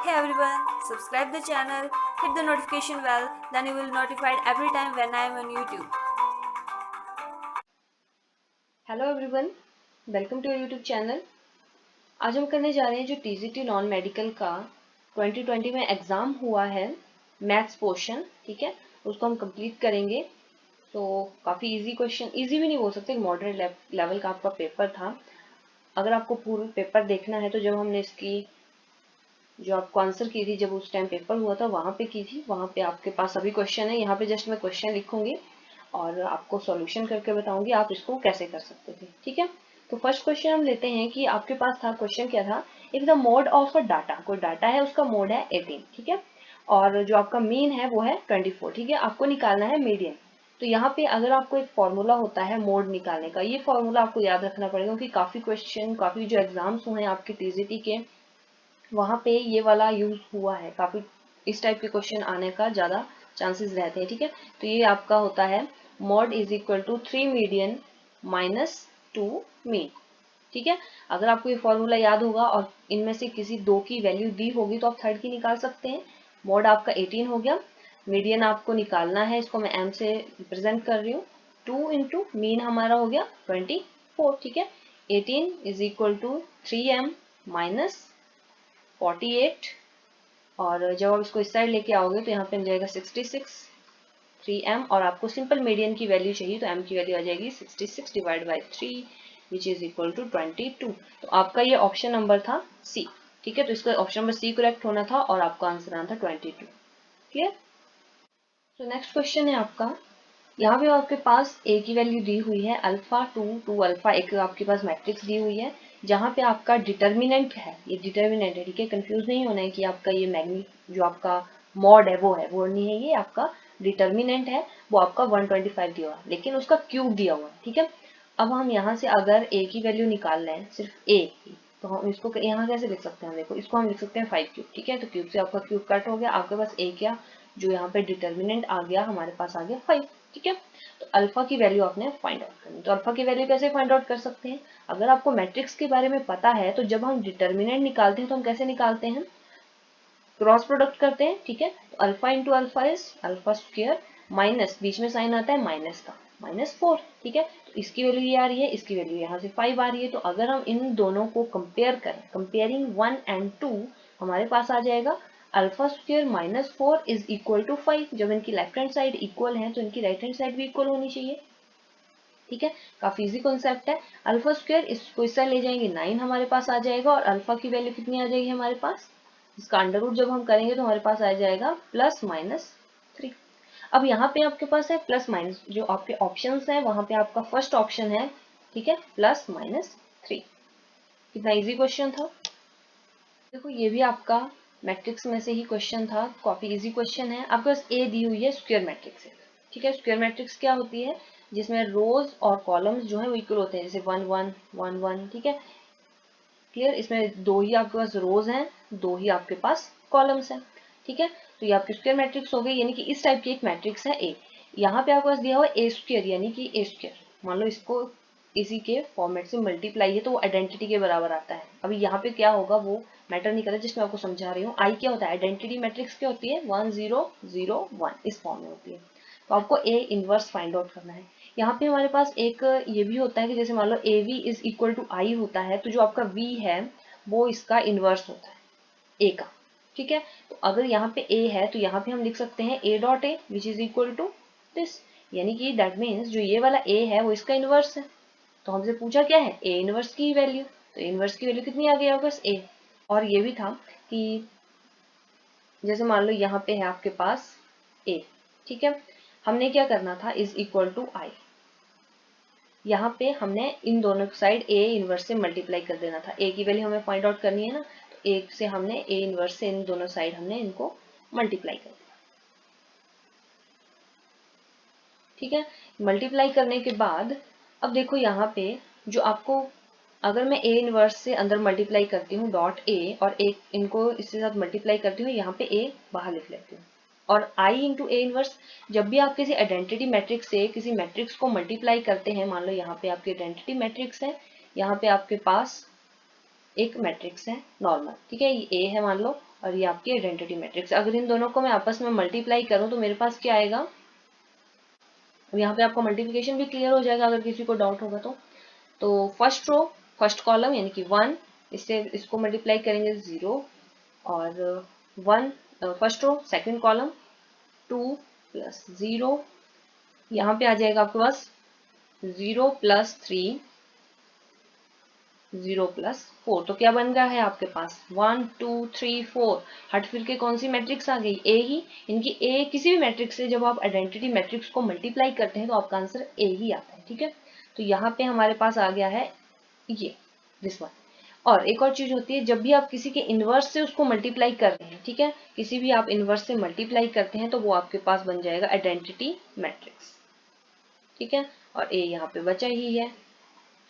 Hey everyone, subscribe the channel, hit the notification bell, then you will notified every time when I am on YouTube. Hello everyone, welcome to YouTube channel. आज हम करने जा रहे हैं जो TGT non medical का 2020 में exam हुआ है मैथ्स पोर्शन, ठीक है, उसको हम कंप्लीट करेंगे। तो काफ़ी इजी क्वेश्चन, इजी भी नहीं बोल सकते, मॉडरेट लेवल का आपका पेपर था। अगर आपको पूरा पेपर देखना है तो जब हमने इसकी जो आपको आंसर की थी, जब उस टाइम पेपर हुआ था वहाँ पे की थी, वहाँ पे आपके पास सभी क्वेश्चन है। यहाँ पे जस्ट मैं क्वेश्चन लिखूंगी और आपको सॉल्यूशन करके बताऊंगी आप इसको कैसे कर सकते थे, ठीक है। तो फर्स्ट क्वेश्चन हम लेते हैं कि आपके पास था, क्वेश्चन क्या था, if the mode of a data, कोई डाटा है उसका मोड है 18, ठीक है, और जो आपका मीन है वो है 24, ठीक है। आपको निकालना है मीडियन। तो यहाँ पे अगर आपको एक फॉर्मूला होता है मोड निकालने का, ये फॉर्मूला आपको याद रखना पड़ेगा क्योंकि काफी क्वेश्चन, काफी जो एग्जाम्स हुए हैं आपके टीजीटी के, वहां पे ये वाला यूज हुआ है। काफी इस टाइप के क्वेश्चन आने का ज्यादा चांसेस रहते हैं, ठीक है। तो ये आपका होता है mode is equal to 3 median minus 2 mean, ठीक है। अगर आपको ये फॉर्मूला याद होगा और इनमें से किसी दो की वैल्यू दी होगी तो आप थर्ड की निकाल सकते हैं। मॉड आपका 18 हो गया, मीडियन आपको निकालना है, इसको मैं एम से रिप्रेजेंट कर रही हूँ। 2 इंटू मीन हमारा हो गया 24, ठीक है। 18 is equal to 3m minus 48, और जब आप इसको इस साइड लेके आओगे तो यहाँ पे मिल जाएगा 66, 3m, और आपको सिंपल मीडियन की वैल्यू चाहिए तो m की वैल्यू आ जाएगी 66 divide by 3 which is equal to 22। तो आपका ये ऑप्शन नंबर था सी, ठीक है। तो इसका ऑप्शन नंबर सी करेक्ट होना था और आपका आंसर आना था 22। क्लियर। तो नेक्स्ट क्वेश्चन है आपका, यहाँ पे आपके पास ए की वैल्यू दी हुई है अल्फा 2 अल्फा, एक आपके पास मैट्रिक्स दी हुई है जहाँ पे आपका डिटर्मिनेंट है, ये डिटर्मिनेंट है, ठीक है। कंफ्यूज नहीं होना है कि आपका ये जो आपका मॉड है वो नहीं है, ये आपका डिटर्मिनेंट है, वो आपका 125 दिया हुआ है लेकिन उसका क्यूब दिया हुआ है, ठीक है। अब हम यहाँ से अगर ए की वैल्यू निकाल रहे हैं, सिर्फ ए की, तो हम इसको यहाँ कैसे लिख सकते हैं, देखो इसको हम लिख सकते हैं 5 क्यूब, ठीक है। तो क्यूब से आपका क्यूब कट हो गया, आपके पास ए क्या, जो यहाँ पे डिटर्मिनेंट आ गया हमारे पास आ गया 5, ठीक है। तो अल्फा की वैल्यू आपने फाइंड आउट करनी। तो अल्फा की वैल्यू कैसे फाइंड आउट कर सकते हैं, अगर आपको मैट्रिक्स के बारे में पता है तो जब हम डिटर्मिनेंट निकालते हैं तो हम कैसे निकालते हैं, क्रॉस प्रोडक्ट करते हैं, ठीक है। तो alpha into alpha is alpha square, minus बीच में साइन आता है माइनस का, -4, ठीक है। तो इसकी वैल्यू ये आ रही है, इसकी वैल्यू यहाँ से 5 आ रही है। तो अगर हम इन दोनों को कंपेयर करें, कंपेयरिंग 1 एंड 2, हमारे पास आ जाएगा alpha square -4 is equal to 5। जब इनकी लेफ्ट हैंड साइड इक्वल है तो इनकी राइट हैंड साइड भी इक्वल होनी चाहिए, ठीक है। काफी इजी कॉन्सेप्ट है। अल्फा स्क्वायर इसको इस साइड ले जाएंगे 9 हमारे पास आ जाएगा, और अल्फा की वैल्यू कितनी आ जाएगी हमारे पास, इसका अंडर रूट जब हम करेंगे तो हमारे पास आ जाएगा +-3। अब यहाँ पे आपके पास है प्लस माइनस, जो आपके ऑप्शंस हैं वहां पे आपका फर्स्ट ऑप्शन है, ठीक है, +-3। कितना इजी क्वेश्चन था। देखो ये भी आपका मैट्रिक्स में से ही क्वेश्चन था, काफी इजी क्वेश्चन है। आपके पास ए दी हुई है स्क्वायर मैट्रिक्स है, ठीक है। स्क्वायर मैट्रिक्स क्या होती है, जिसमें रोज और कॉलम्स जो है वो इक्वल होते हैं, जैसे 1 1 1 1, ठीक है। क्लियर। इसमें दो ही आपके पास रोज हैं, दो ही आपके पास कॉलम्स हैं, ठीक है। तो ये आपकी स्क्वायर मैट्रिक्स हो गई, यानी कि इस टाइप की एक मैट्रिक्स है ए। यहाँ पे आपके पास दिया हुआ ए स्क्वायर, यानी कि ए स्क्वायर, मान लो इसको इसी के फॉर्मेट से मल्टीप्लाई है तो वो आइडेंटिटी के बराबर आता है। अभी यहाँ पे क्या होगा वो मैटर नहीं करता, जिसमें आपको समझा रही हूँ। आई क्या होता है, आइडेंटिटी मैट्रिक्स क्या होती है, 1 0 0 1 इस फॉर्म में होती है। तो आपको ए इनवर्स फाइंड आउट करना है। यहाँ पे हमारे पास एक ये भी होता है कि जैसे मान लो A V is equal to I होता है, तो जो आपका वी है वो इसका इनवर्स होता है ए का, ठीक है। तो अगर यहाँ पे ए है तो यहाँ पे हम लिख सकते हैं A dot A which is equal to this, यानी कि दैट मीन्स जो ये वाला ए है वो इसका इनवर्स है। तो हमसे पूछा क्या है, ए इनवर्स की वैल्यू, तो इनवर्स की वैल्यू कितनी आ गई आपके पास ए। और ये भी था कि जैसे मान लो यहाँ पे है आपके पास ए, ठीक है, हमने क्या करना था, इज इक्वल टू आई, यहाँ पे हमने इन दोनों साइड ए इनवर्स से मल्टीप्लाई कर देना था। ए की वैल्यू हमें फाइंड आउट करनी है ना, तो एक से हमने ए इनवर्स से इन दोनों साइड हमने इनको मल्टीप्लाई कर दिया, ठीक है। मल्टीप्लाई करने के बाद अब देखो यहाँ पे जो आपको, अगर मैं ए इनवर्स से अंदर मल्टीप्लाई करती हूँ डॉट ए, और एक इनको इसके साथ मल्टीप्लाई करती हूँ, यहाँ पे ए बाहर लिख लेती हूँ, और आई इंटू ए इनवर्स। जब भी आप किसी आइडेंटिटी मैट्रिक्स से किसी मैट्रिक्स को मल्टीप्लाई करते हैं, मान लो यहाँ पे आपकी आइडेंटिटी मैट्रिक्स है, यहाँ पे आपके पास एक मैट्रिक्स है नॉर्मल, ठीक है, ये ए है मान लो और ये आपकी आइडेंटिटी मैट्रिक्स। अगर इन दोनों को मैं आपस में मल्टीप्लाई करूं तो मेरे पास क्या आएगा, अब यहाँ पे आपका मल्टीप्लिकेशन भी क्लियर हो जाएगा अगर किसी को डाउट होगा तो फर्स्ट रो फर्स्ट कॉलम यानी कि 1, इससे इसको मल्टीप्लाई करेंगे 0 और 1, first row second column 2 plus 0, यहाँ पे आ जाएगा आपके पास 0 प्लस 3 0 प्लस 4, तो क्या बन गया है आपके पास 1 2 3 4। हट फिर के कौन सी मैट्रिक्स आ गई, ए ही। इनकी ए किसी भी मैट्रिक्स से जब आप आइडेंटिटी मैट्रिक्स को मल्टीप्लाई करते हैं तो आपका आंसर ए ही आता है, ठीक है। तो यहाँ पे हमारे पास आ गया है ये दिस वन। और एक और चीज होती है, जब भी आप किसी के इनवर्स से उसको मल्टीप्लाई कर रहे हैं, ठीक है, किसी भी आप इनवर्स से मल्टीप्लाई करते हैं तो वो आपके पास बन जाएगा आइडेंटिटी मैट्रिक्स, ठीक है। और ए यहाँ पे बचा ही है,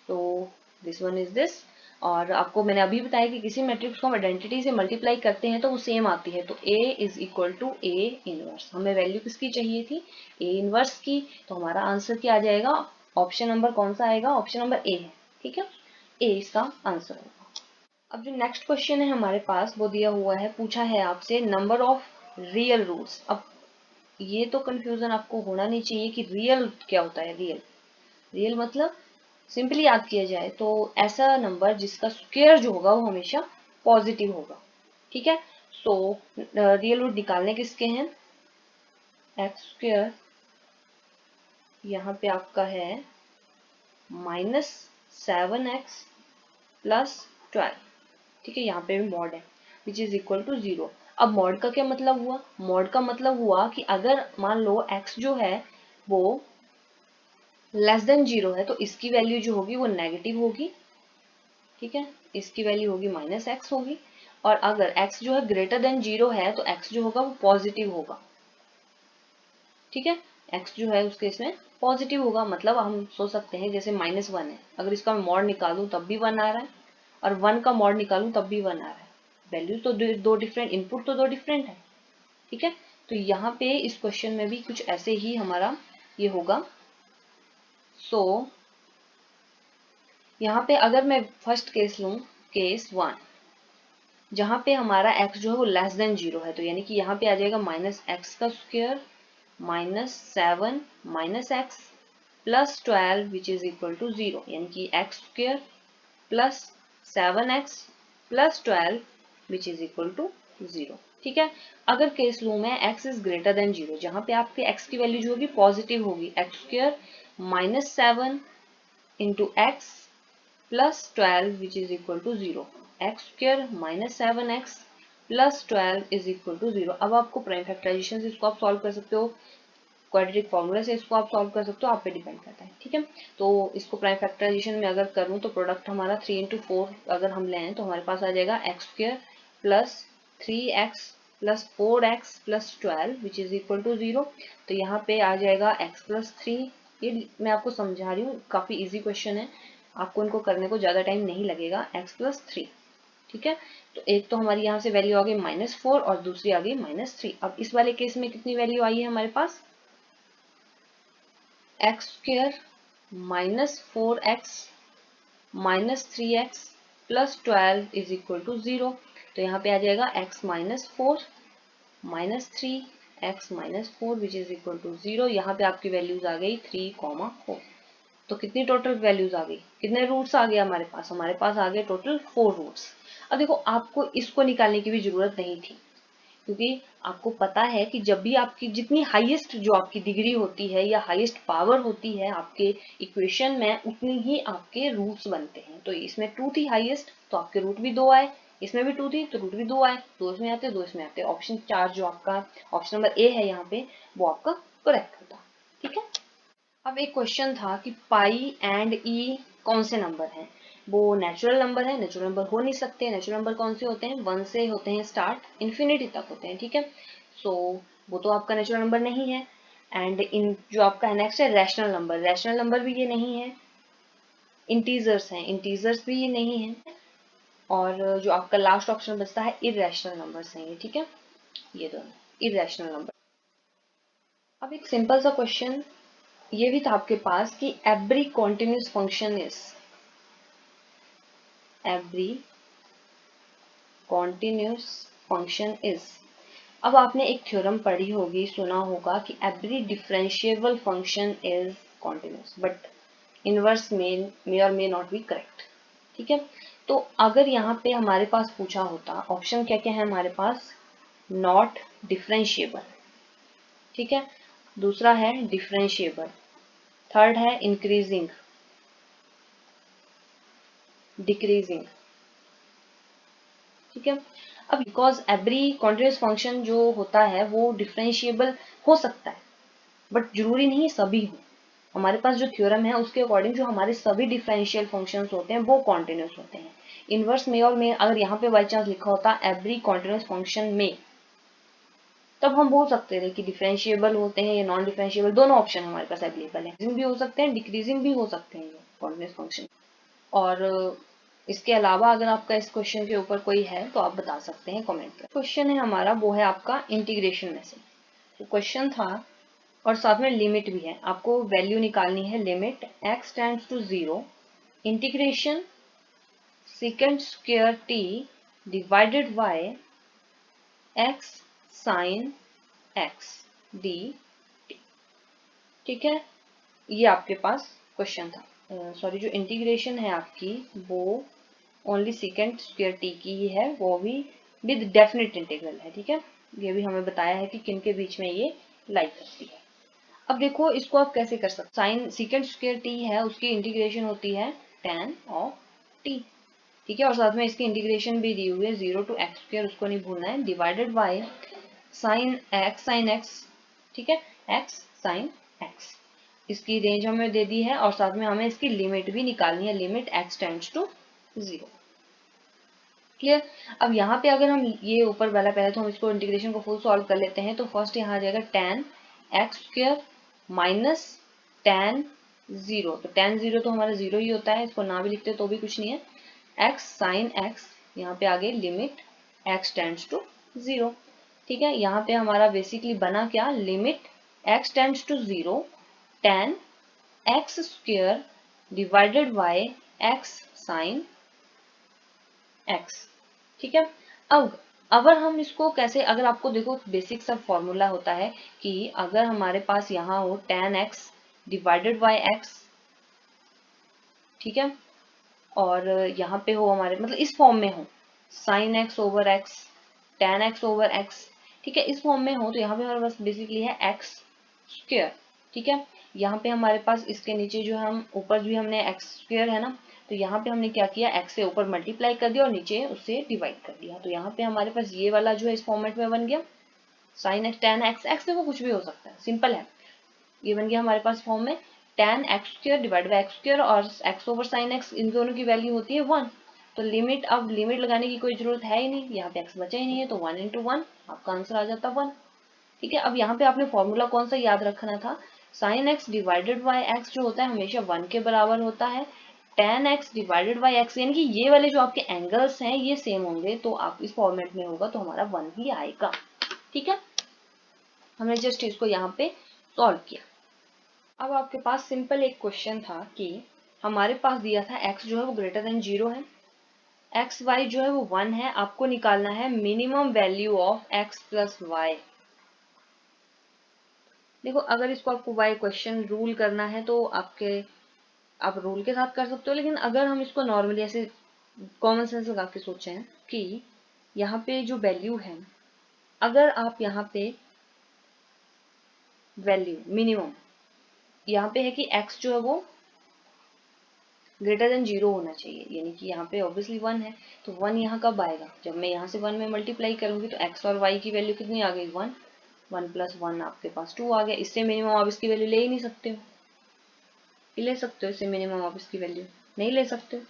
तो दिस वन इज दिस। और आपको मैंने अभी बताया कि किसी मैट्रिक्स को हम आइडेंटिटी से मल्टीप्लाई करते हैं तो वो सेम आती है, तो A is equal to A inverse. हमें वैल्यू किसकी चाहिए थी, ए इनवर्स की, तो हमारा आंसर क्या आ जाएगा, ऑप्शन नंबर कौन सा आएगा, ऑप्शन नंबर ए है, ठीक है, ए इसका आंसर होगा। अब जो नेक्स्ट क्वेश्चन है हमारे पास वो दिया हुआ है, पूछा है आपसे नंबर ऑफ रियल रूट्स। अब ये तो कंफ्यूजन आपको होना नहीं चाहिए कि रियल क्या होता है, रियल रियल मतलब सिंपली याद किया जाए तो ऐसा नंबर जिसका स्क्वायर जो होगा वो हमेशा पॉजिटिव होगा, ठीक है। सो रियल रूट निकालने किसके हैं, एक्स स्क्वायर यहाँ पे आपका है -7x प्लस 12, ठीक है, यहाँ पे भी मॉड है विच इज इक्वल टू 0। अब मॉड का क्या मतलब हुआ, मॉड का मतलब हुआ कि अगर मान लो x जो है वो लेस देन 0 है तो इसकी वैल्यू जो होगी वो नेगेटिव होगी, ठीक है, इसकी वैल्यू होगी -x होगी। और अगर x जो है ग्रेटर देन 0 है तो x जो होगा वो पॉजिटिव होगा, ठीक है, x जो है उसके इसमें पॉजिटिव होगा। मतलब हम सोच सकते हैं जैसे -1 है, अगर इसका मैं मॉड निकालूं तब भी 1 आ रहा है और 1 का मॉड निकालूं तब भी 1 आ रहा है, वैल्यू तो दो डिफरेंट, इनपुट तो दो डिफरेंट है, ठीक है। तो यहाँ पे इस क्वेश्चन में भी कुछ ऐसे ही हमारा ये होगा। सो यहाँ पे अगर मैं फर्स्ट केस लूं, केस 1, जहां पे हमारा x जो है वो लेस देन 0 है, तो यानी कि यहाँ पे आ जाएगा -x का square -7 -x plus 12 which is equal to 0, यानी कि x square plus 7x plus 12 which is equal to 0, ठीक है। अगर केस लूं मैं x इज ग्रेटर देन 0, जहां पे आपके x की वैल्यू जो होगी पॉजिटिव होगी, x square -7 into x plus 12 which is equal to 0, x square -7x plus 12 is equal to 0। अब आपको प्राइम फैक्टराइजेशन से इसको आप सॉल्व कर सकते हो, क्वाड्रेटिक फॉर्मूला से इसको आप सॉल्व कर सकते हो, आप पे डिपेंड करता है, ठीक है। तो इसको प्राइम फैक्टराइजेशन में अगर करूँ तो प्रोडक्ट हमारा 3 इंटू 4 अगर हम लें तो हमारे पास आ जाएगा x square plus 3x plus 4x plus 12 which is equal to 0। तो यहाँ पे आ जाएगा x प्लस 3, ये मैं आपको समझा रही हूँ, काफी इजी क्वेश्चन है, आपको इनको करने को ज्यादा टाइम नहीं लगेगा, x प्लस 3, ठीक है। तो एक तो हमारी यहाँ से वैल्यू आ गई -4 और दूसरी आ गई -3। अब इस वाले केस में कितनी वैल्यू आई है हमारे पास, x square -4x -3x plus 12 is equal to 0। तो यहाँ पे आ जाएगा x -4 -3 x -4 which is equal to 0। यहाँ पे आपकी वैल्यूज आ गई 3, 4। तो कितनी टोटल वैल्यूज आ गई, कितने रूट्स आ गए हमारे पास आ गए टोटल 4 रूट्स। अब देखो आपको इसको निकालने की भी जरूरत नहीं थी, क्योंकि आपको पता है कि जब भी आपकी जितनी हाईएस्ट जो आपकी डिग्री होती है या हाईएस्ट पावर होती है आपके इक्वेशन में, उतनी ही आपके रूट्स बनते हैं। तो इसमें 2 थी हाईएस्ट तो आपके रूट भी 2 आए, इसमें भी 2 थी तो रूट भी 2 आए, 2 इसमें आते 2 इसमें आते। ऑप्शन 4 जो आपका ऑप्शन नंबर ए है यहाँ पे वो आपका करेक्ट होता, ठीक है। अब एक क्वेश्चन था कि पाई एंड ई कौन से नंबर हैं, वो नेचुरल नंबर है, नेचुरल नंबर हो नहीं सकते। नेचुरल नंबर कौन से होते हैं, 1 से होते हैं स्टार्ट, इन्फिनिटी तक होते हैं, ठीक है। सो वो तो आपका नेचुरल नंबर नहीं है। एंड इन जो आपका नेक्स्ट है रैशनल नंबर, रैशनल नंबर भी ये नहीं है। इंटीजर्स हैं, इंटीजर्स भी ये नहीं है। और जो आपका लास्ट ऑप्शन बचता है इरेशनल नंबर्स हैं ये, ठीक है, ये दोनों इरेशनल नंबर। अब एक सिंपल सा क्वेश्चन ये भी था आपके पास कि every continuous function is, every continuous function is. अब आपने एक थ्योरम पढ़ी होगी, सुना होगा कि every differentiable function is continuous, but inverse may और मे नॉट बी करेक्ट। ठीक है, तो अगर यहाँ पे हमारे पास पूछा होता, ऑप्शन क्या क्या है हमारे पास, नॉट डिफरेंशिएबल, ठीक है, दूसरा है डिफरेंशिएबल, थर्ड है इंक्रीजिंग, डिक्रीजिंग। ठीक है, अब बिकॉज एवरी कॉन्टिन्यूस फंक्शन जो होता है वो डिफरेंशिएबल हो सकता है, बट जरूरी नहीं सभी हो। हमारे पास जो थ्योरम है उसके अकॉर्डिंग जो हमारे सभी डिफरेंशियल फंक्शंस होते हैं वो कॉन्टिन्यूस होते हैं। इनवर्स में और में अगर यहाँ पे बाई चांस लिखा होता एवरी कॉन्टिन्यूस फंक्शन में, तब हम बोल सकते थे कि डिफरेंशिएबल होते हैं या नॉन डिफरेंशिएबल, दोनों ऑप्शन हमारे पास अवेलेबल है, इंक्रीजिंग भी हो सकते हैं, डिक्रीजिंग भी हो सकते हैं ये कॉन्टिन्यूस फंक्शन। और इसके अलावा अगर आपका इस क्वेश्चन के ऊपर कोई है तो आप बता सकते हैं कमेंट कर। क्वेश्चन है हमारा वो है आपका इंटीग्रेशन में से। तो क्वेश्चन था और साथ में लिमिट भी है, आपको वैल्यू निकालनी है, limit x tends to 0 integration second square t divided by x sine x dt। ठीक है, ये आपके पास क्वेश्चन था। सॉरी, जो इंटीग्रेशन है आपकी वो ओनली सेकंड स्क्वायर टी की ही है, वो भी विद डेफिनेट इंटीग्रल है। ठीक है, ये भी हमें बताया है कि किन के बीच में ये लाई करती है। अब देखो इसको आप कैसे कर सकते, साइन सेकंड स्क्वायर टी है उसकी इंटीग्रेशन होती है tan ऑफ टी। ठीक है, और साथ में इसकी इंटीग्रेशन भी दी हुई है 0 टू x स्क्वायर, उसको नहीं भूलना है, डिवाइडेड बाय साइन x। ठीक है, x साइन x, इसकी रेंज हमें दे दी है और साथ में हमें इसकी लिमिट भी निकालनी है, limit x tends to 0। Clear. अब यहाँ पे अगर हम ये ऊपर वाला पहले तो हम इसको इंटीग्रेशन को फुल सॉल्व कर लेते हैं, तो फर्स्ट यहाँ आ जाएगा tan x square minus tan 0, तो tan 0 तो हमारा 0 ही होता है, इसको ना भी लिखते तो भी कुछ नहीं है, x साइन x, यहाँ पे आगे लिमिट x टेंड्स टू 0। ठीक है, यहाँ पे हमारा बेसिकली बना क्या, limit x tends to 0 tan x square divided by x sine x। ठीक है, अब अगर हम इसको कैसे, अगर आपको देखो बेसिक सा फॉर्मूला होता है कि अगर हमारे पास यहाँ हो tan x divided by x, ठीक है, और यहाँ पे हो हमारे मतलब इस फॉर्म में हो sin x over x, tan x over x, ठीक है, इस फॉर्म में हो, तो यहाँ पे हमारे पास बेसिकली है x स्क्वायर। ठीक है, यहाँ पे हमारे पास इसके नीचे जो हम ऊपर भी हमने x स्क्वायर है ना, तो यहाँ पे हमने क्या किया, x से ऊपर मल्टीप्लाई कर दिया और नीचे उससे डिवाइड कर दिया, तो यहाँ पे हमारे पास ये वाला जो है इस फॉर्मेट में बन गया sin x tan x, x देखो कुछ भी हो सकता है, सिंपल है, ये बन गया हमारे पास फॉर्म में tan x square divide by x square और x ओवर sin x, इन दोनों की वैल्यू होती है 1, तो लिमिट, अब लिमिट लगाने की कोई जरूरत है ही नहीं, यहाँ पे x बचा ही नहीं है, तो 1 इंटू 1 आपका आंसर आ जाता 1। ठीक है, अब यहाँ पे आपने फॉर्मूला कौन सा याद रखना था, sin x divided by x जो होता है हमेशा 1 के बराबर होता है, tan x divided by x, यानी कि ये वाले जो आपके एंगल्स हैं ये सेम होंगे, तो आप इस फॉर्मेट में होगा तो हमारा 1 ही आएगा। ठीक है, हमने जस्ट इसको यहाँ पे सॉल्व किया। अब आपके पास सिंपल एक क्वेश्चन था कि हमारे पास दिया था x जो है वो ग्रेटर देन 0 है, एक्स वाई जो है वो 1 है, आपको निकालना है minimum value of x plus y. देखो अगर इसको आपको बाय क्वेश्चन रूल करना है तो आप रूल के साथ कर सकते हो, लेकिन अगर हम इसको नॉर्मली ऐसे कॉमन सेंस लगा के सोचें कि यहाँ पे जो वैल्यू है, अगर आप यहाँ पे वैल्यू मिनिमम यहाँ पे है कि x जो है वो ग्रेटर देन 0 होना चाहिए, यानी कि यहाँ पे ऑब्वियसली 1 है, तो 1 यहाँ कब आएगा, जब मैं यहाँ से 1 में मल्टीप्लाई करूंगी, तो x और y की वैल्यू कितनी आ गई 1, 1 प्लस 1 आपके पास 2 आ गया, इससे मिनिमम आप इसकी वैल्यू ले ही नहीं सकते हो, ले सकते हो इससे मिनिमम आप इसकी वैल्यू नहीं ले सकते हो।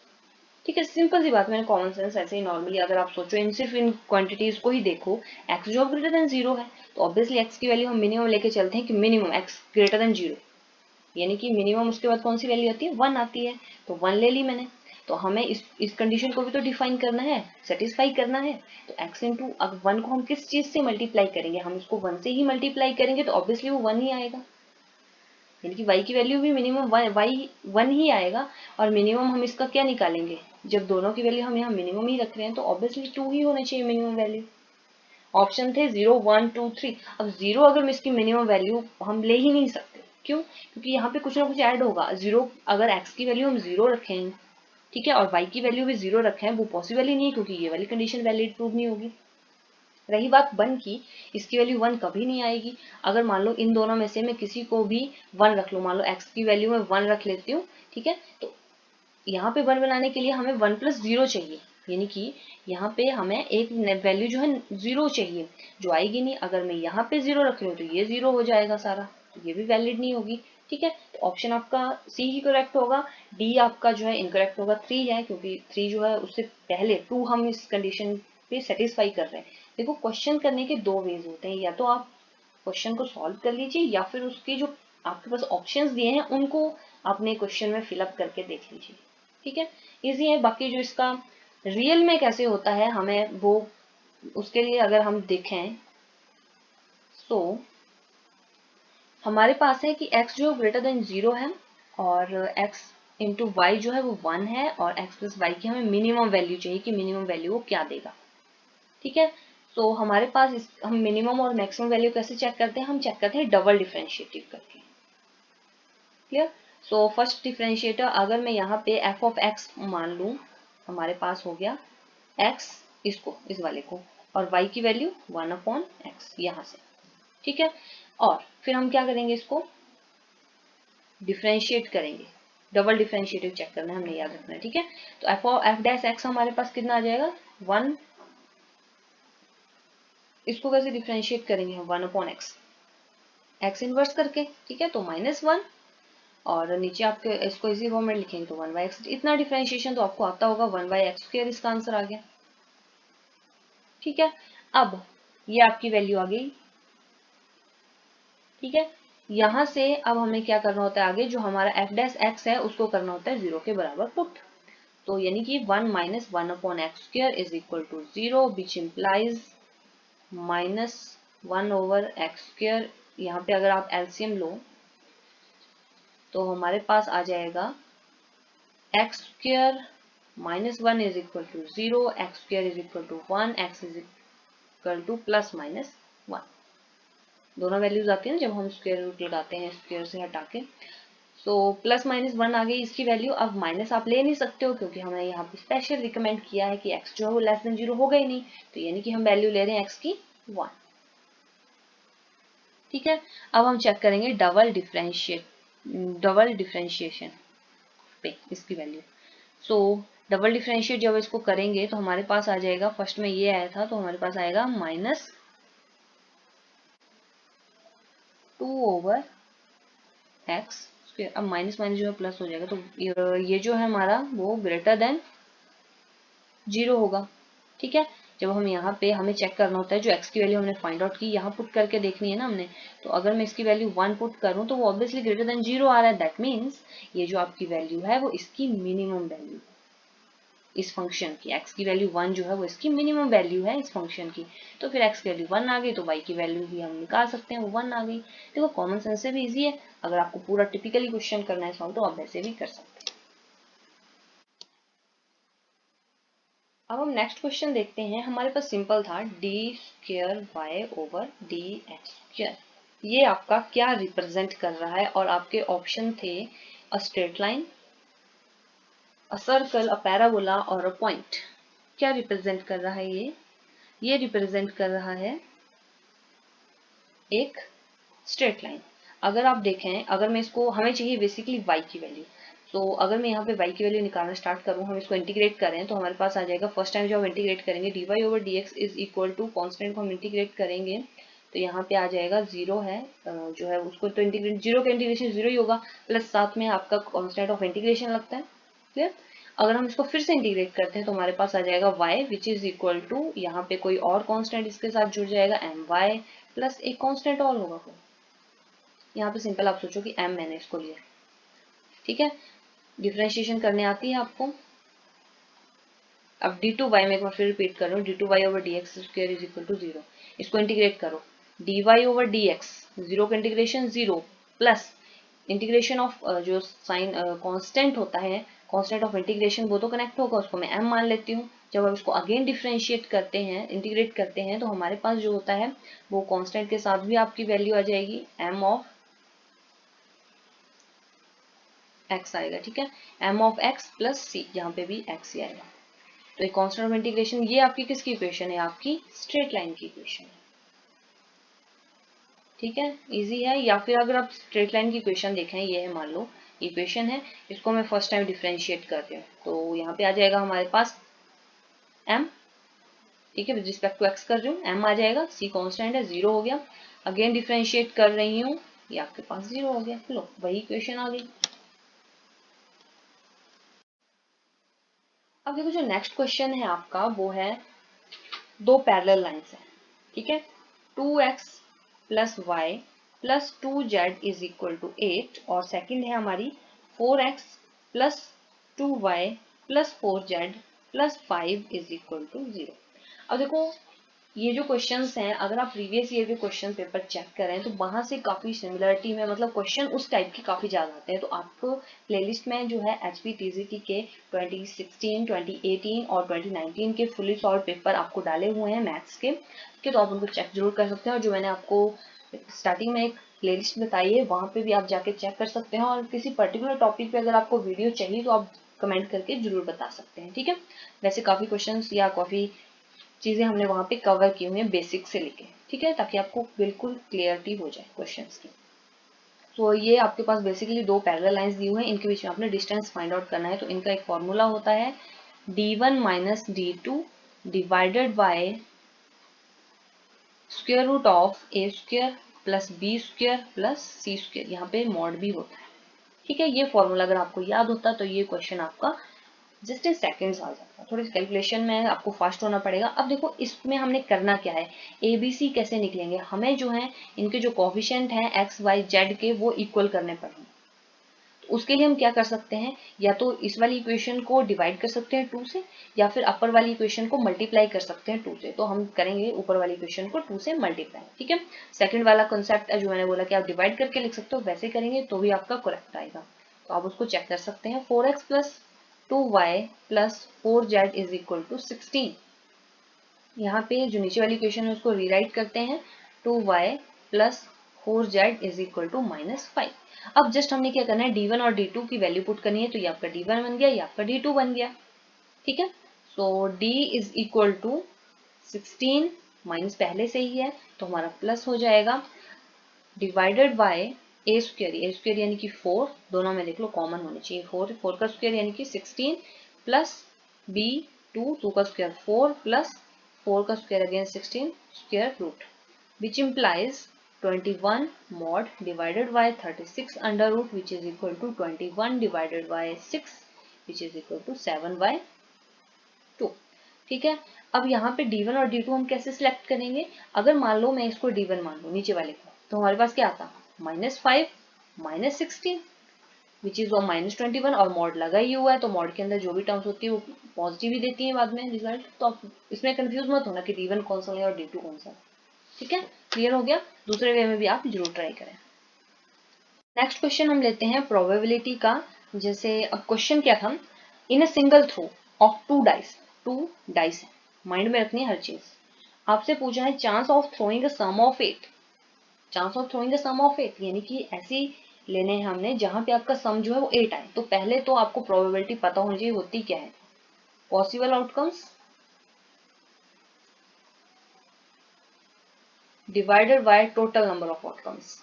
ठीक है, सिंपल सी बात, मैंने कॉमन सेंस ऐसे ही नॉर्मली अगर आप सोचो इन सिर्फ इन क्वांटिटीज को ही देखो, x जो ग्रेटर देन 0 है तो ऑब्वियसली x की वैल्यू हम मिनिमम लेके चलते हैं कि मिनिमम x ग्रेटर देन 0, यानी कि मिनिमम उसके बाद कौन सी वैल्यू आती है 1 आती है, तो 1 ले ली मैंने, तो हमें इस कंडीशन को भी तो डिफाइन करना है, सेटिस्फाई करना है, तो x इंटू अब 1 को हम किस चीज से मल्टीप्लाई करेंगे, हम इसको 1 से ही मल्टीप्लाई करेंगे तो ऑब्वियसली वो 1 ही आएगा, यानी कि y की वैल्यू भी मिनिमम y 1 ही आएगा, और मिनिमम हम इसका क्या निकालेंगे, जब दोनों की वैल्यू हम यहाँ मिनिमम ही रख रहे हैं तो ऑब्वियसली 2 ही होना चाहिए मिनिमम वैल्यू। ऑप्शन थे 0 1 2 3। अब 0 अगर हम इसकी मिनिमम वैल्यू हम ले ही नहीं सकते, क्यों, क्योंकि यहाँ पे कुछ ना कुछ ऐड होगा। 0 अगर x की वैल्यू हम 0 रखें, ठीक है, और y की वैल्यू भी 0 रखें, वो पॉसिबल ही नहीं, क्योंकि ये वाली कंडीशन वैलिड प्रूव नहीं होगी। रही बात 1 की, इसकी वैल्यू 1 कभी नहीं आएगी। अगर मान लो इन दोनों में से मैं किसी को भी 1 रख लूँ, मान लो x की वैल्यू में 1 रख लेती हूँ, ठीक है, तो यहाँ पे 1 बनाने के लिए हमें 1 + 0 चाहिए, यानी कि यहाँ पे हमें एक वैल्यू जो है 0 चाहिए, जो आएगी नहीं। अगर मैं यहाँ पे 0 रख लूँ तो ये 0 हो जाएगा सारा, तो ये भी वैलिड नहीं होगी, ठीक है। तो ऑप्शन आपका सी ही करेक्ट होगा, डी आपका जो है इनकरेक्ट होगा। 3 है, क्योंकि 3 जो है उससे पहले 2 हम इस कंडीशन पे सेटिस्फाई कर रहे हैं। देखो क्वेश्चन करने के 2 वेज होते हैं, या तो आप क्वेश्चन को सॉल्व कर लीजिए, या फिर उसके जो आपके पास ऑप्शंस दिए हैं उनको अपने क्वेश्चन में फिलअप करके देख लीजिए, ठीक है, इजी है। बाकी जो इसका रियल में कैसे होता है, हमें वो उसके लिए अगर हम देखें तो हमारे पास है कि x जो ग्रेटर देन 0 है, और x इंटू वाई जो है वो 1 है, और x + y की हमें मिनिमम वैल्यू चाहिए कि मिनिमम वैल्यू वो क्या देगा, ठीक है। तो हमारे पास हम मिनिमम और मैक्सिमम वैल्यू कैसे चेक करते हैं, हम चेक करते हैं डबल डिफरेंशिएटिव करके, क्लियर। सो फर्स्ट डिफरेंशिएटर, अगर मैं यहाँ पे f(x) मान लूँ, हमारे पास हो गया x, इसको इस वाले को, और y की वैल्यू 1/x यहाँ से, ठीक है। और फिर हम क्या करेंगे, इसको डिफरेंशिएट करेंगे। डबल डिफरेंशिएटिव चेक करना है, हमने याद रखना है, ठीक है। तो f(x) हमारे पास कितना आ जाएगा 1, इसको कैसे डिफरेंशिएट करेंगे हम 1/x, x इनवर्स करके, ठीक है, तो -1, और नीचे आपके इसको इसी फॉर्म में लिखेंगे तो 1/x। इतना डिफरेंशिएशन तो आपको आता होगा, 1/x², इसका आंसर आ गया, ठीक है। अब ये आपकी वैल्यू आ गई, ठीक है। यहां से अब हमें क्या करना होता है, आगे जो हमारा f(x) है उसको करना होता है 0 के बराबर पुट। तो यानी कि 1 - 1/x² = 0, विच इम्प्लाइज -1/x²। यहाँ पे अगर आप एलसीएम लो तो हमारे पास आ जाएगा x² - 1 = 0, x² = 1, x +-1। दोनों वैल्यूज आती है ना जब हम स्क्वायर रूट लगाते हैं स्क्वायर से हटा के। सो +-1 आ गई इसकी वैल्यू। अब माइनस आप ले नहीं सकते हो, क्योंकि हमने यहाँ पे स्पेशल रिकमेंड किया है कि x जो है वो <0 होगा ही नहीं, तो यानी कि हम वैल्यू ले रहे हैं x की 1, ठीक है। अब हम चेक करेंगे डबल डिफरेंशिएशन पे इसकी वैल्यू। सो डबल डिफरेंशिएट जब इसको करेंगे तो हमारे पास आ जाएगा, फर्स्ट में ये आया था तो हमारे पास आएगा -2/x²। अब माइनस माइनस जो है प्लस हो जाएगा, तो ये जो है हमारा वो ग्रेटर देन 0 होगा, ठीक है। जब हम यहाँ पे हमें चेक करना होता है जो x की वैल्यू हमने फाइंड आउट की, यहाँ पुट करके देखनी है ना हमने, तो अगर मैं इसकी वैल्यू 1 पुट करूँ तो वो ऑब्वियसली ग्रेटर देन 0 आ रहा है। दैट मीन्स ये जो आपकी वैल्यू है वो इसकी मिनिमम वैल्यू, इस फंक्शन की x की वैल्यू 1 जो है वो इसकी मिनिमम वैल्यू है इस फंक्शन की। तो फिर x की वैल्यू 1 आ गई तो y की वैल्यू भी हम निकाल सकते हैं, वो 1 आ गई। देखो कॉमन सेंस से भी इजी है, अगर आपको पूरा टिपिकली क्वेश्चन करना है सॉल्व तो आप वैसे भी कर सकते हैं। अब हम नेक्स्ट क्वेश्चन देखते हैं। हमारे पास सिंपल था d²y/dx²। ये आपका क्या रिप्रेजेंट कर रहा है, और आपके ऑप्शन थे a straight line, a circle, a parabola और अ पॉइंट। क्या रिप्रेजेंट कर रहा है ये रिप्रेजेंट कर रहा है एक स्ट्रेट लाइन। अगर आप देखें, अगर मैं इसको, हमें चाहिए बेसिकली y की वैल्यू, तो अगर मैं यहाँ पे y की वैल्यू निकालना स्टार्ट करूँ, हम इसको इंटीग्रेट करें तो हमारे पास आ जाएगा, फर्स्ट टाइम जब हम इंटीग्रेट करेंगे dy/dx = कांस्टेंट को हम इंटीग्रेट करेंगे तो यहाँ पे आ जाएगा 0 है, जो है उसको तो इंटीग्रेट 0 का इंटीग्रेशन 0 ही होगा, प्लस साथ में आपका कांस्टेंट ऑफ इंटीग्रेशन लगता है, क्लियर। अगर हम इसको फिर से इंटीग्रेट करते हैं तो हमारे पास आ जाएगा y, which is equal to, यहाँ पे कोई और कांस्टेंट इसके साथ जुड़ जाएगा my, प्लस एक कांस्टेंट और होगा कोई, यहाँ पे सिंपल आप सोचो कि m मैंने इसको लिया, ठीक है। डिफरेंशिएशन करने आती है आपको। अब d2y में एक बार फिर रिपीट कर रहा हूँ, d2y/dx² = 0। इसको इंटीग्रेट करो, dy/dx 0 का इंटीग्रेशन 0, प्लस इंटीग्रेशन ऑफ जो साइन कांस्टेंट होता है, कांस्टेंट ऑफ इंटीग्रेशन, वो तो कनेक्ट होगा, उसको मैं m मान लेती हूँ। जब हम इसको अगेन डिफरेंशिएट करते हैं, इंटीग्रेट करते हैं, तो हमारे पास जो होता है वो कांस्टेंट के साथ भी आपकी वैल्यू आ जाएगी m ऑफ x आएगा, ठीक है, m of x plus c, यहाँ पे भी x ही आएगा। तो ये कांस्टेंट ऑफ इंटीग्रेशन, ये आपकी किसकी इक्वेशन है, आपकी स्ट्रेट लाइन की इक्वेशन है, ठीक है, इजी है। या फिर अगर आप स्ट्रेट लाइन की इक्वेशन देखें, ये है मान लो इक्वेशन है, इसको मैं फर्स्ट टाइम डिफरेंशिएट कर रही हूँ, तो यहाँ पे आ जाएगा हमारे पास m, ठीक है, विद रिस्पेक्ट टू x कर रही हूँ, m आ जाएगा, c कांस्टेंट है, 0 हो गया, अगेन डिफरेंशिएट कर रही हूँ, ये आपके पास 0 हो गया, लो वही इक्वेशन आ गई। अब देखो जो नेक्स्ट क्वेश्चन है आपका, वो है दो पैरेलल लाइंस है, ठीक है, 2x plus y plus 2z is equal to 8, और सेकंड है हमारी 4x plus 2y plus 4z plus 5 is equal to 0। अब देखो ये जो क्वेश्चंस हैं, अगर आप प्रीवियस ईयर के क्वेश्चन पेपर चेक करें तो वहां से काफी सिमिलरिटी में, मतलब क्वेश्चन उस टाइप के काफी ज्यादा आते हैं। तो आपको प्लेलिस्ट में जो है एचपी टीजीटी के 2016, 2018 और 2019 के फुली सॉल्व पेपर आपको डाले हुए हैं मैथ्स के, तो आप उनको चेक जरूर कर सकते हैं। और जो मैंने आपको स्टार्टिंग में एक प्लेलिस्ट बताई है, वहां पे भी आप जाके चेक कर सकते हैं। और किसी पर्टिकुलर टॉपिक पे अगर आपको वीडियो चाहिए तो आप कमेंट करके जरूर बता सकते हैं, ठीक है। वैसे काफी क्वेश्चंस या काफी चीजें हमने वहां पे कवर की हुई है बेसिक से लेके, ठीक है, ताकि आपको बिल्कुल क्लियरिटी हो जाए क्वेश्चंस की। तो ये आपके पास बेसिकली दो पैरेलल लाइंस दी हुई हैं, इनके बीच में आपने डिस्टेंस फाइंड आउट करना है। तो इनका एक फॉर्मूला होता है d1 minus d2 divided by square root of a square plus b square plus c square, यहाँ पे मॉड भी होता है, ठीक है। ये फॉर्मूला अगर आपको याद होता तो ये क्वेश्चन आपका जस्ट इन सेकेंड्स आ जाता है। थोड़ी कैलकुलेशन में आपको फास्ट होना पड़ेगा। अब देखो इसमें हमने करना क्या है, ABC कैसे निकलेंगे, हमें जो है इनके जो कोफिशिएंट हैं x y z के वो इक्वल करने पड़ेंगे। तो उसके लिए हम क्या कर सकते हैं, या तो इस वाली इक्वेशन को डिवाइड कर सकते हैं 2 से, या फिर अपर वाली इक्वेशन को मल्टीप्लाई कर सकते हैं 2 से। तो हम करेंगे ऊपर वाली इक्वेशन को 2 से मल्टीप्लाई, ठीक है। सेकंड वाला कॉन्सेप्ट जो मैंने बोला कि आप डिवाइड करके लिख सकते हो, वैसे करेंगे तो भी आपका करेक्ट आएगा। तो आप उसको चेक कर सकते हैं, 4x plus 2y plus 4z is equal to 16। यहाँ पे जो नीचे वाली इक्वेशन है उसको रीराइट करते हैं, 2y plus 4z is equal to -5। अब जस्ट हमने क्या करना है, d1 और d2 की वैल्यू पुट करनी है। तो ये आपका d1 बन गया, ये आपका d2 बन गया, ठीक है। So d is equal to 16, minus पहले से ही है तो हमारा प्लस हो जाएगा, डिवाइडेड बाय a स्क्वायर यानी कि 4, दोनों में देख लो कॉमन होने चाहिए, 4 का स्क्वायर यानी कि 16 प्लस b 2 का स्क्वायर 4 प्लस 4 का square again 16 square root, which implies 21 mod divided by 36 under root which is equal to 21 divided by 6 which is equal to 7/2, ठीक है। अब यहाँ पे d1 और d2 हम कैसे सिलेक्ट करेंगे, अगर मान लो मैं इसको d1 मान लूँ नीचे वाले को, तो हमारे पास क्या आता, -5 -16 विच इज -21, और मॉड लगा ही हुआ है तो मॉड के अंदर जो भी टर्म्स होती है वो पॉजिटिव ही देती है बाद में रिजल्ट। तो आप इसमें कंफ्यूज मत होना कि d1 कौन सा है और d2 कौन सा है, ठीक है, क्लियर हो गया। दूसरे वे में भी आप जरूर ट्राई करें। नेक्स्ट क्वेश्चन हम लेते हैं प्रोबेबिलिटी का। जैसे अब क्वेश्चन क्या था, in a single throw of 2 dice है, माइंड में रखनी है हर चीज। आपसे पूछा है chance of throwing a sum of 8, chance of throwing a sum of 8 यानी कि ऐसी लेने हैं हमने जहां पे आपका सम जो है वो 8 आए। तो पहले तो आपको प्रोबेबिलिटी पता होनी चाहिए होती क्या है, possible outcomes divided by total number of outcomes.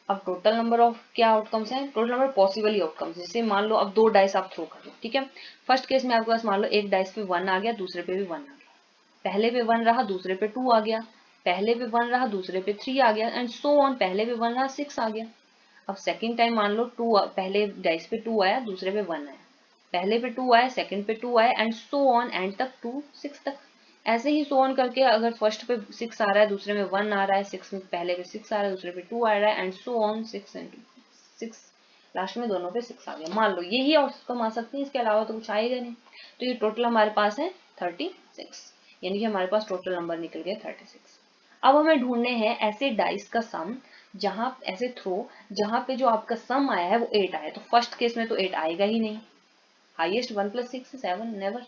अब टोटल नंबर ऑफ क्या आउटकम्स हैं, टोटल नंबर पॉसिबल ही आउटकम्स। जैसे मान लो अब 2 डाइस आप थ्रो कर लो, ठीक है। फर्स्ट केस में आपके पास मान लो एक डाइस पे 1 आ गया, दूसरे पे भी 1 आ गया, पहले पे 1 रहा दूसरे पे 2 आ गया, पहले पे 1 रहा दूसरे पे 3 आ गया, एंड सो ऑन, पहले पे 1 रहा 6 आ गया। अब सेकंड टाइम मान लो 2, पहले डाइस पे 2 आया दूसरे पे 1 आया, पहले पे 2 आया सेकंड पे 2 आया, एंड सो ऑन एंड तक 2 6 तक। ऐसे ही सो ऑन करके अगर फर्स्ट पे 6 आ रहा है दूसरे में 1 आ रहा है, 6 में पहले पे 6 आ रहा है दूसरे पे 2 आ रहा है, and so on 6 and 6, last में दोनों पे 6 आ गया। मान लो यही आउटकम आ सकती है, इसके अलावा तो कुछ आएगा नहीं। तो ये टोटल हमारे पास है 36, यानी कि हमारे पास टोटल नंबर निकल गया 36। अब हमें ढूंढने हैं ऐसे डाइस का सम जहां ऐसे थ्रो जहां पे जो आपका सम आया है वो 8 आया है, तो फर्स्ट केस में तो 8 आएगा ही नहीं, हाईएस्ट 1 + 6 is 7 नेवर।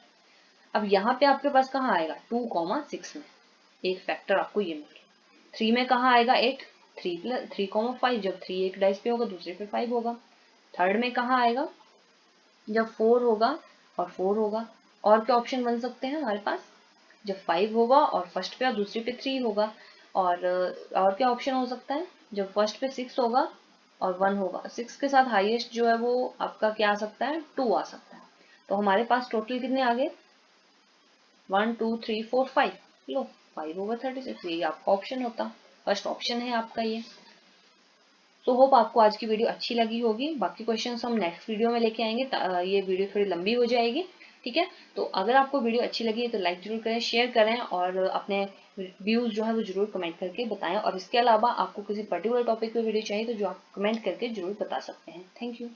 अब यहाँ पे आपके पास कहाँ आएगा 2, 6 में, एक फैक्टर आपको ये मिल गया। 3 में कहाँ आएगा 8, 3, 5, जब 3 एक डाइस पे होगा दूसरे पे 5 होगा। थर्ड में कहाँ आएगा जब 4 होगा और 4 होगा। और क्या ऑप्शन बन सकते हैं हमारे पास, जब 5 होगा और फर्स्ट पे और दूसरे पे 3 होगा। और क्या ऑप्शन हो सकता है, जब फर्स्ट पे 6 होगा और 1 होगा। 6 के साथ हाईएस्ट जो है वो आपका क्या आ सकता है 2 आ सकता है। तो हमारे पास टोटल कितने आ गए 1 2 3 4 5, लो 5/36, यही आपका ऑप्शन होता, फर्स्ट ऑप्शन है आपका ये। तो होप आपको आज की वीडियो अच्छी लगी होगी। बाकी क्वेश्चंस हम नेक्स्ट वीडियो में लेके आएंगे, ये वीडियो थोड़ी लंबी हो जाएगी, ठीक है। तो अगर आपको वीडियो अच्छी लगी है तो लाइक जरूर करें, शेयर करें और अपने व्यूज जो है वो जरूर कमेंट करके बताएं। और इसके अलावा आपको किसी पर्टिकुलर टॉपिक पे वीडियो चाहिए तो जो आप कमेंट करके जरूर बता सकते हैं। Thank you.